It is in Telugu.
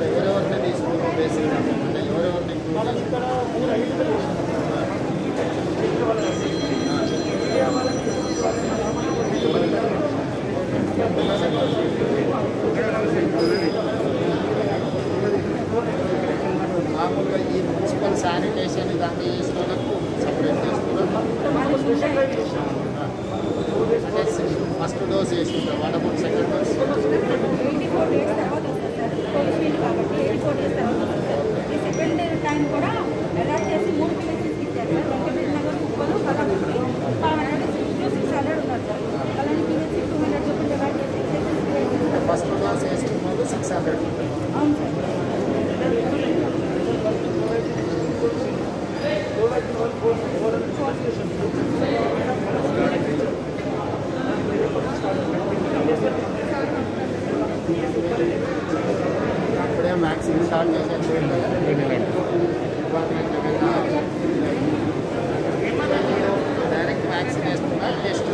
ఎవరెవరిని తీసుకున్నాం బేసిక్ అంటే ఎవరెవరిని మామూలుగా ఈ మున్సిపల్ శానిటేషన్ ఇదంతా చేసిన వాళ్ళకు సపరేట్ చేస్తున్నారు. అంటే ఫస్ట్ డోస్ వేసుకుంటారు, what about second dose? 84 days తర్వాత వస్తుంది సార్. కోవిషీల్డ్ కాబట్టి 84 days తర్వాత వస్తుంది. ఈ సెకండ్ టైం కూడా అలాట్ చేసి 3 పిల్లర్స్ ఇచ్చారు సార్. వెంకటేశ్వర నగర్ కుప్పలు కలబుట్టి 600 ఉన్నారు సార్. అలానే పిల్లర్స్ 200 చొప్పున అలాట్ చేసి ఫస్ట్ డోస్ వేసుకున్నారు 600. అవును సార్. అప్పుడే వ్యాక్సిన్ స్టార్ట్ చేశారు. డైరెక్ట్ వ్యాక్సిన్ వేస్తున్నా టెస్ట్